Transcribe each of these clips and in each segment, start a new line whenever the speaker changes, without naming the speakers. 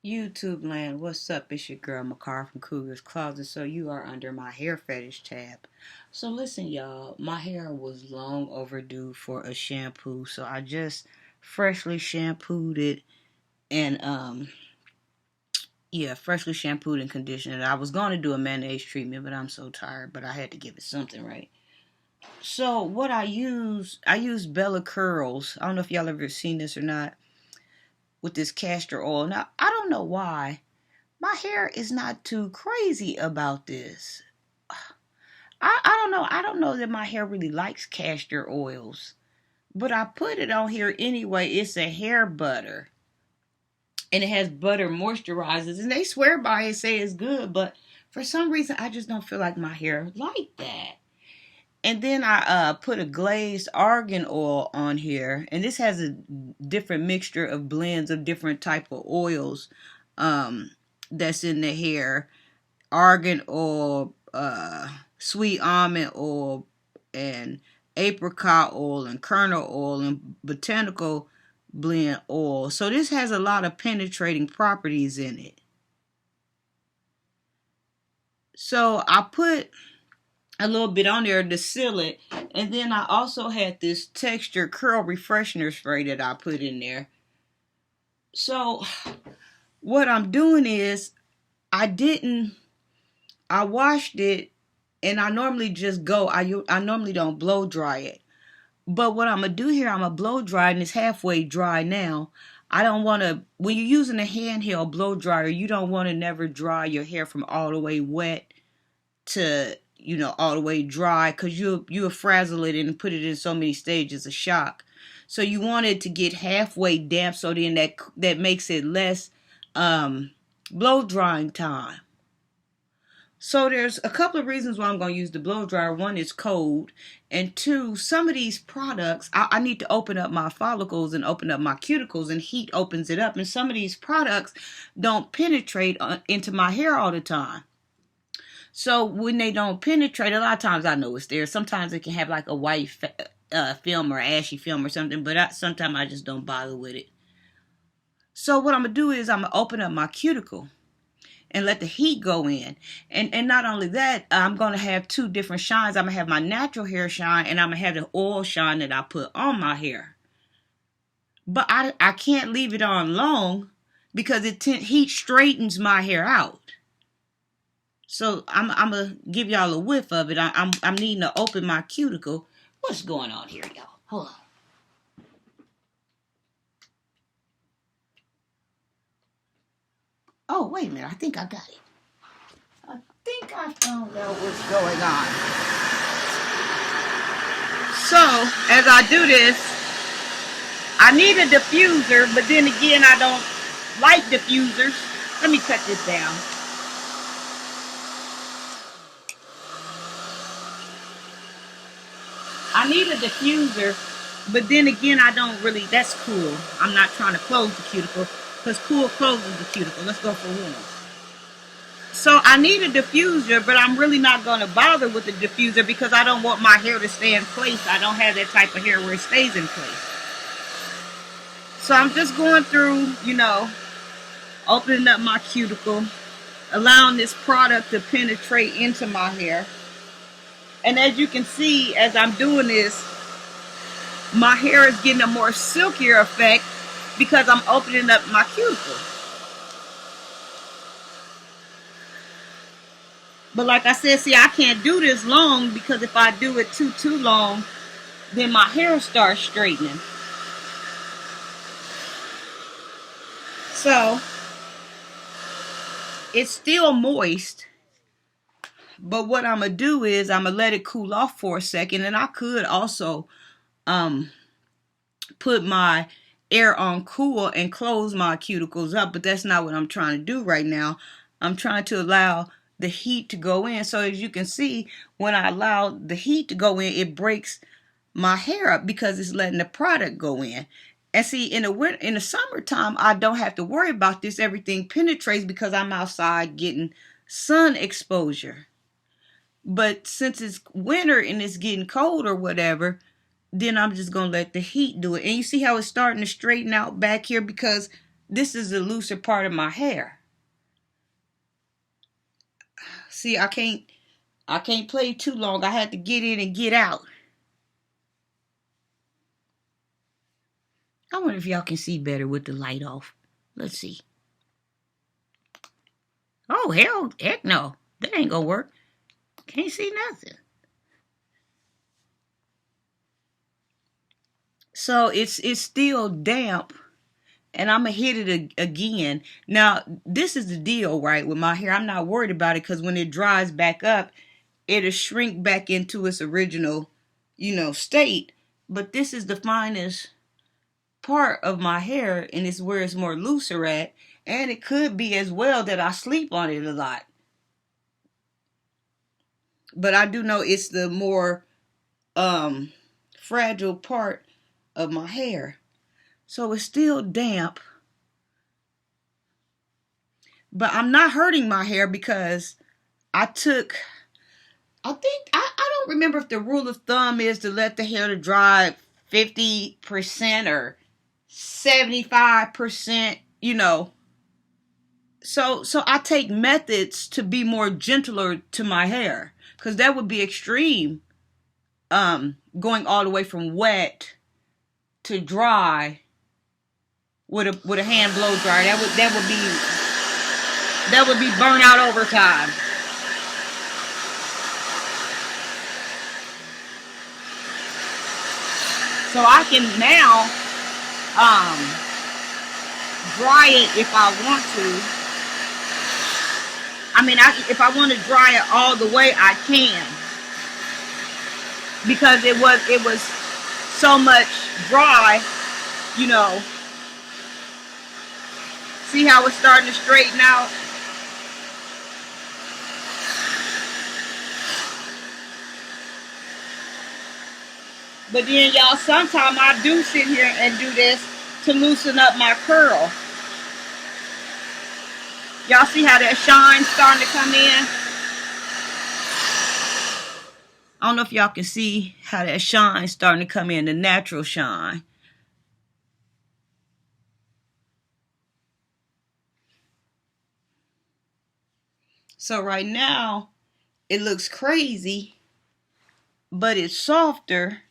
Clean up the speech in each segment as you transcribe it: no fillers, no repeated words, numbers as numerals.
YouTube land, what's up? It's your girl McCar from Cougar's Closet. So you are under my hair fetish tab. So listen, y'all, my hair was long overdue for a shampoo, so I just freshly shampooed it and freshly shampooed and conditioned it. I was gonna do a mayonnaise treatment, but I'm so tired, but I had to give it something right. So what I use Bella Curls. I don't know if y'all ever seen this or not with this castor oil. Now I don't know why my hair is not too crazy about this. I don't know. I don't know that my hair really likes castor oils. But I put it on here anyway. It's a hair butter. And it has butter moisturizers. And they swear by it, say it's good. But for some reason, I just don't feel like my hair like that. And then I put a glazed argan oil on here. And this has a different mixture of blends of different type of oils that's in the hair. Argan oil, sweet almond oil, and apricot oil, and kernel oil, and botanical blend oil. So this has a lot of penetrating properties in it. So I put a little bit on there to seal it, and then I also had this texture curl refreshener spray that I put in there. So what I'm doing is I washed it, and I normally just go. I normally don't blow dry it. But what I'm going to do here, I'm going to blow dry, and it's halfway dry now. I don't want to, when you're using a handheld blow dryer, you don't want to never dry your hair from all the way wet to, all the way dry, because you'll frazzle it and put it in so many stages of shock. So you want it to get halfway damp, so then that makes it less blow drying time. So there's a couple of reasons why I'm going to use the blow dryer. One, is cold. And two, some of these products, I need to open up my follicles and open up my cuticles, and heat opens it up. And some of these products don't penetrate into my hair all the time. So when they don't penetrate, a lot of times I know it's there. Sometimes it can have like a white film or ashy film or something, but sometimes I just don't bother with it. So what I'm going to do is I'm going to open up my cuticle and let the heat go in. And not only that, I'm going to have two different shines. I'm going to have my natural hair shine, and I'm going to have the oil shine that I put on my hair. But I can't leave it on long, because heat straightens my hair out. So I'm going to give y'all a whiff of it. I'm needing to open my cuticle. What's going on here, y'all? Hold on. Oh, wait a minute. I think I got it. I think I found out what's going on. So, as I do this, I need a diffuser, but then again, I don't like diffusers. Let me cut this down. I need a diffuser, but then again, I don't really, that's cool. I'm not trying to close the cuticle, because cool closes the cuticle. Let's go for warm. So I need a diffuser, but I'm really not going to bother with the diffuser, because I don't want my hair to stay in place. I don't have that type of hair where it stays in place. So I'm just going through, opening up my cuticle, allowing this product to penetrate into my hair. And as you can see, as I'm doing this, my hair is getting a more silkier effect, because I'm opening up my cuticle. But like I said, see, I can't do this long, because if I do it too long, then my hair starts straightening. So it's still moist, but what I'm going to do is I'm going to let it cool off for a second. And I could also put my air on cool and close my cuticles up, but that's not what I'm trying to do right now. I'm trying to allow the heat to go in. So as you can see, when I allow the heat to go in, it breaks my hair up, because it's letting the product go in. And see, in the summertime, I don't have to worry about this. Everything penetrates, because I'm outside getting sun exposure. But since it's winter and it's getting cold or whatever, then I'm just going to let the heat do it. And you see how it's starting to straighten out back here, because this is the looser part of my hair. See, I can't play too long. I had to get in and get out. I wonder if y'all can see better with the light off. Let's see. Oh, heck no. That ain't gonna work. Can't see nothing. So it's still damp, and I'm gonna hit it again. Now, this is the deal, right, with my hair. I'm not worried about it because when it dries back up, it'll shrink back into its original, state. But this is the finest part of my hair, and it's where it's more looser at. And it could be as well that I sleep on it a lot. But I do know it's the more fragile part of my hair. So it's still damp. But I'm not hurting my hair because I think, I don't remember if the rule of thumb is to let the hair to dry 50% or 75%, So I take methods to be more gentler to my hair, because that would be extreme. Going all the way from wet to dry with a hand blow dryer. That would be burnout overtime. So I can now dry it if I want to. I mean, if I want to dry it all the way, I can, because it was so much dry, See how it's starting to straighten out? But then, y'all, sometimes I do sit here and do this to loosen up my curl. Y'all see how that shine's starting to come in? I don't know if y'all can see how that shine's starting to come in, the natural shine. So right now, it looks crazy, but it's softer.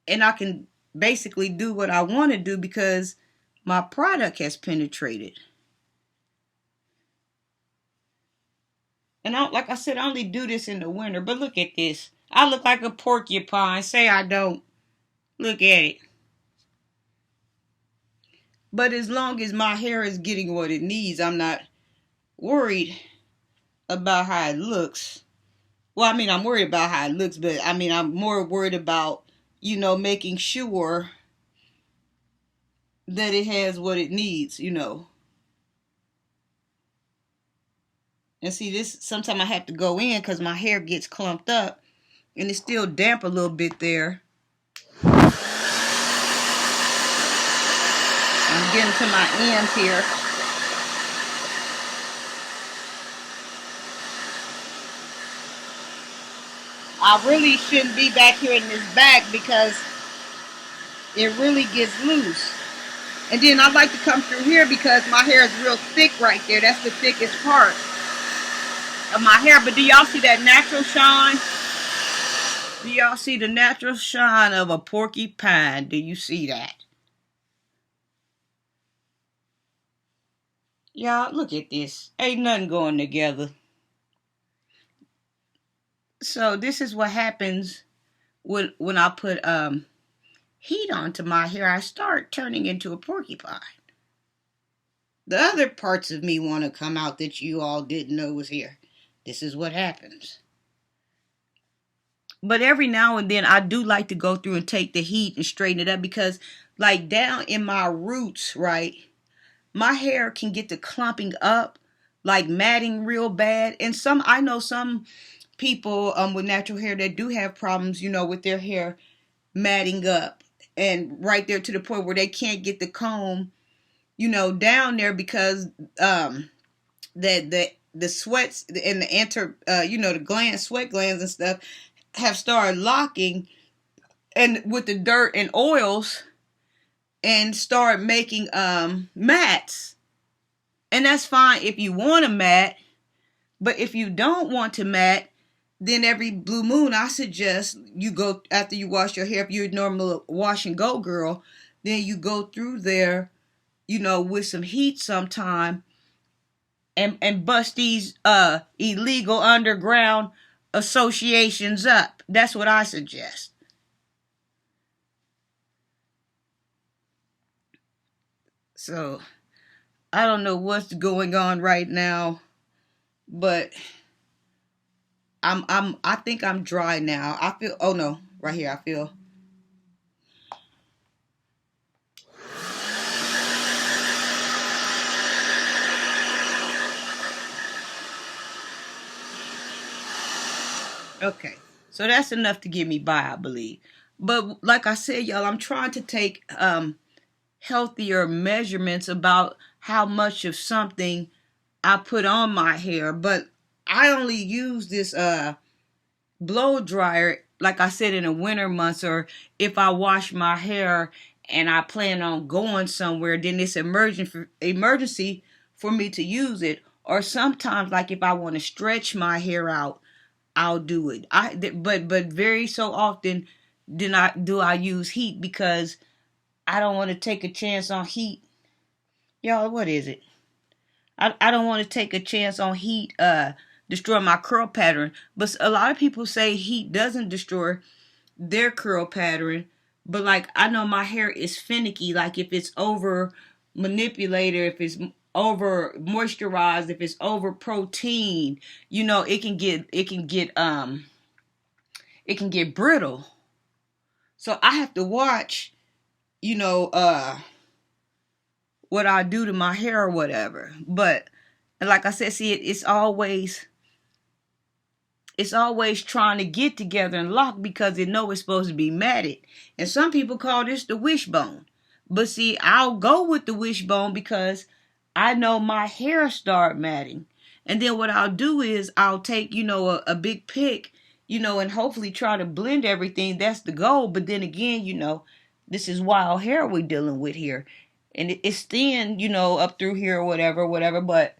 And I can basically do what I want to do because my product has penetrated. And like I said, I only do this in the winter. But look at this. I look like a porcupine. Say I don't. Look at it. But as long as my hair is getting what it needs, I'm not worried about how it looks. Well, I mean, I'm worried about how it looks, but I mean, I'm more worried about, making sure that it has what it needs, And see, this, sometimes I have to go in because my hair gets clumped up and it's still damp a little bit there. I'm getting to my ends here. I really shouldn't be back here in this back because it really gets loose. And then I like to come through here because my hair is real thick right there. That's the thickest part of my hair. But do y'all see that natural shine? Do y'all see the natural shine of a porcupine? Do you see that? Y'all, look at this. Ain't nothing going together. So this is what happens when I put heat onto my hair. I start turning into a porcupine. The other parts of me want to come out that you all didn't know was here. This is what happens. But every now and then I do like to go through and take the heat and straighten it up because, like, down in my roots, right, my hair can get to clumping up, like matting real bad. And I know some people with natural hair that do have problems, with their hair matting up and right there to the point where they can't get the comb, down there because the sweats and the sweat glands and stuff have started locking, and with the dirt and oils, and start making mats. And that's fine if you want a mat, but if you don't want to mat, then every blue moon I suggest you go after you wash your hair. If you're a normal wash and go girl, then you go through there, with some heat sometime, and bust these illegal underground associations up. That's what I suggest. So I don't know what's going on right now, but I think I'm dry now. I feel, oh no, right here I feel. Okay. So that's enough to get me by, I believe. But like I said, y'all, I'm trying to take healthier measurements about how much of something I put on my hair, but I only use this blow dryer, like I said, in the winter months, or if I wash my hair and I plan on going somewhere, then it's emergency for me to use it. Or sometimes, like if I want to stretch my hair out, I'll do it. But very so often, do I use heat because I don't want to take a chance on heat. Y'all, what is it? I don't want to take a chance on heat destroy my curl pattern. But a lot of people say heat doesn't destroy their curl pattern. But like I know my hair is finicky. Like if it's over manipulated, if it's over moisturized, if it's over protein, it can get brittle. So I have to watch, you know, uh what I do to my hair or whatever. But like I said, see, it's always trying to get together and lock because it know it's supposed to be matted. And some people call this the wishbone. But see, I'll go with the wishbone because I know my hair start matting. And then what I'll do is I'll take, a big pick, and hopefully try to blend everything. That's the goal. But then again, this is wild hair we're dealing with here. And it's thin, up through here or whatever, whatever. But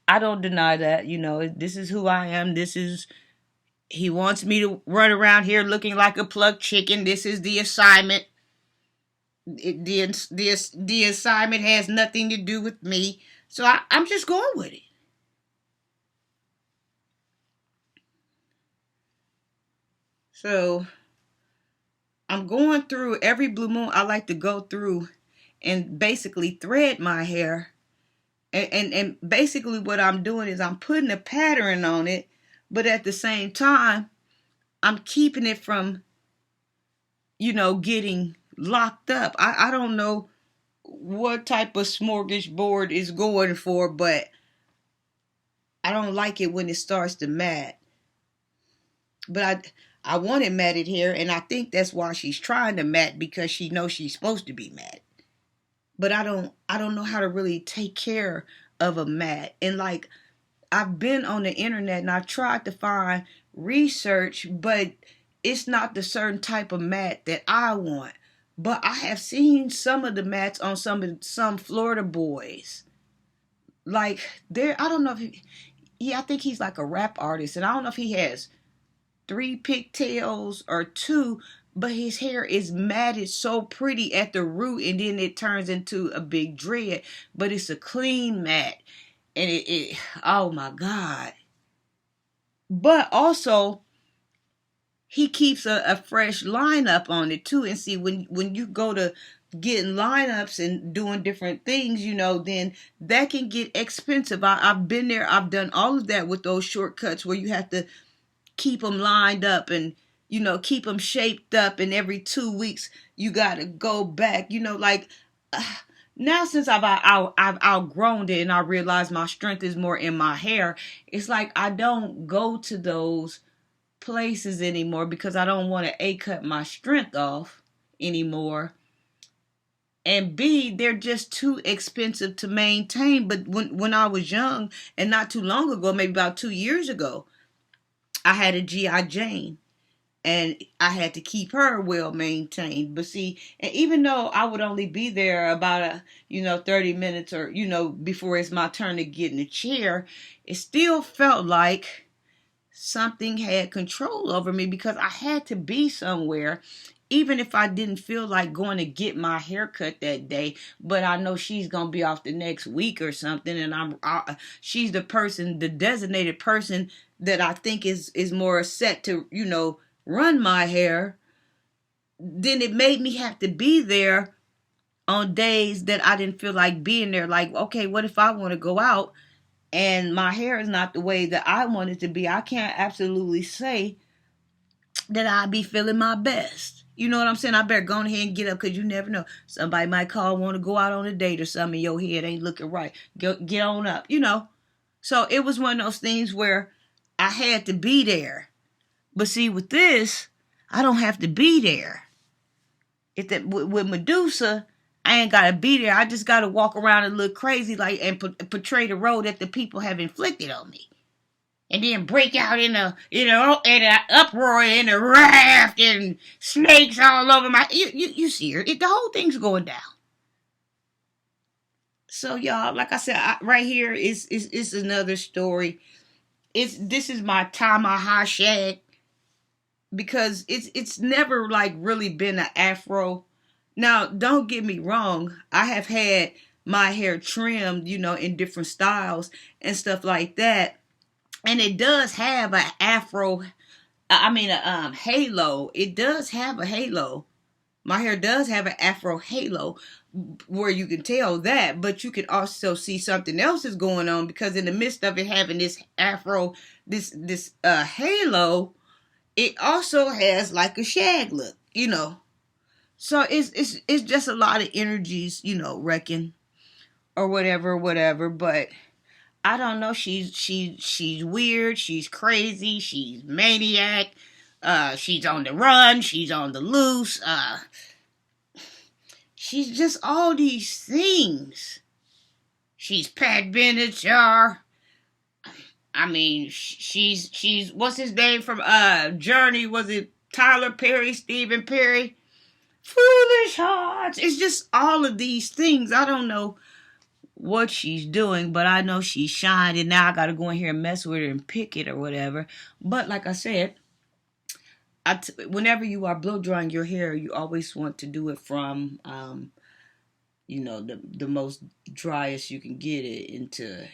I don't deny that, this is who I am. He wants me to run around here looking like a plucked chicken. This is the assignment. The assignment has nothing to do with me. So I'm just going with it. So I'm going through every blue moon. I like to go through and basically thread my hair. And basically what I'm doing is I'm putting a pattern on it, but at the same time, I'm keeping it from, getting locked up. I don't know what type of smorgasbord is going for, but I don't like it when it starts to mat. But I want it matted here, and I think that's why she's trying to mat because she knows she's supposed to be mat. But I don't know how to really take care of a mat. And like I've been on the internet and I've tried to find research, but it's not the certain type of mat that I want. But I have seen some of the mats on some Florida boys. Like I don't know if I think he's like a rap artist, and I don't know if he has 3 pigtails or 2, but his hair is matted so pretty at the root, and then it turns into a big dread. But it's a clean mat, and it oh my god! But also, he keeps a fresh lineup on it too. And see, when you go to getting lineups and doing different things, then that can get expensive. I've been there. I've done all of that with those shortcuts where you have to keep them lined up and keep them shaped up, and every 2 weeks you gotta go back, now since I've outgrown it and I realize my strength is more in my hair. It's like I don't go to those places anymore because I don't want to cut my strength off anymore, and B, they're just too expensive to maintain. But when I was young, and not too long ago, maybe about 2 years ago, I had a GI Jane, and I had to keep her well maintained. But see, and even though I would only be there about 30 minutes or, before it's my turn to get in the chair, it still felt like something had control over me because I had to be somewhere. Even if I didn't feel like going to get my hair cut that day, but I know she's gonna be off the next week or something, and she's the person, the designated person that I think is more set to run my hair. Then it made me have to be there on days that I didn't feel like being there. Like, okay, what if I want to go out and my hair is not the way that I want it to be? I can't absolutely say that I be feeling my best. You know what I'm saying? I better go ahead and get up because you never know. Somebody might call, want to go out on a date or something. Your head ain't looking right. Get on up, So it was one of those things where I had to be there. But see, with this, I don't have to be there. With Medusa, I ain't gotta be there. I just gotta walk around and look crazy, like, and portray the role that the people have inflicted on me, and then break out in an uproar, in a raft, and snakes all over my. You see her. The whole thing's going down. So y'all, like I said, right here is another story. This is my Tama-hashtag, because it's never like really been an afro. Now, don't get me wrong. I have had my hair trimmed, in different styles and stuff like that. And it does have an afro, halo. It does have a halo. My hair does have an afro halo where you can tell that, but you can also see something else is going on, because in the midst of it having this afro, this halo, it also has like a shag look, So it's just a lot of energies, wrecking or whatever. But I don't know. She's weird. She's crazy. She's maniac. She's on the run. She's on the loose. She's just all these things. She's Pat Benatar. I mean, she's what's his name from Journey? Was it Tyler Perry, Stephen Perry? Foolish hearts. It's just all of these things. I don't know what she's doing, but I know she's shining. Now I gotta go in here and mess with her and pick it or whatever. But like I said, whenever you are blow drying your hair, you always want to do it from the most driest you can get it into,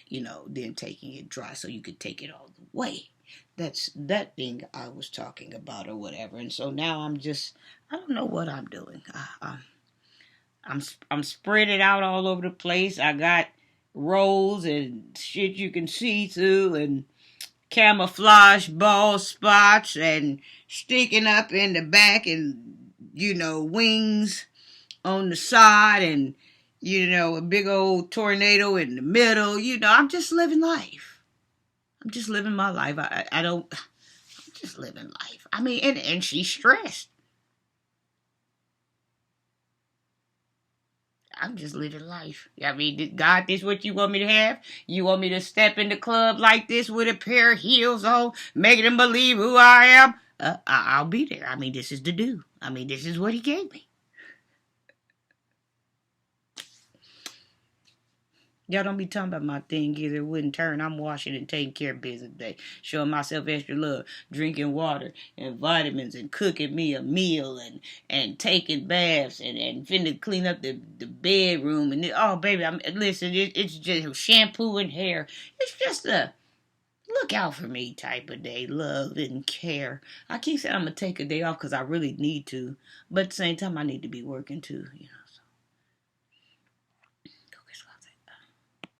then taking it dry so you could take it all the way. That's that thing I was talking about or whatever. And so now I don't know what I'm doing. I'm spread it out all over the place. I got rolls and shit you can see through, and camouflage bald spots, and sticking up in the back, and wings on the side, and a big old tornado in the middle. I'm just living life. I'm just living my life. I'm just living life. I mean, and she's stressed. I'm just living life. I mean, God, this what you want me to have? You want me to step in the club like this with a pair of heels on, making them believe who I am? I'll be there. I mean, this is the do. I mean, this is what he gave me. Y'all don't be talking about my thing either. It wouldn't turn. I'm washing and taking care of business today. Showing myself extra love. Drinking water and vitamins and cooking me a meal and taking baths and finna clean up the bedroom. And oh, baby, listen, it's just shampoo and hair. It's just a look out for me type of day. Love and care. I keep saying I'm going to take a day off because I really need to. But at the same time, I need to be working too, So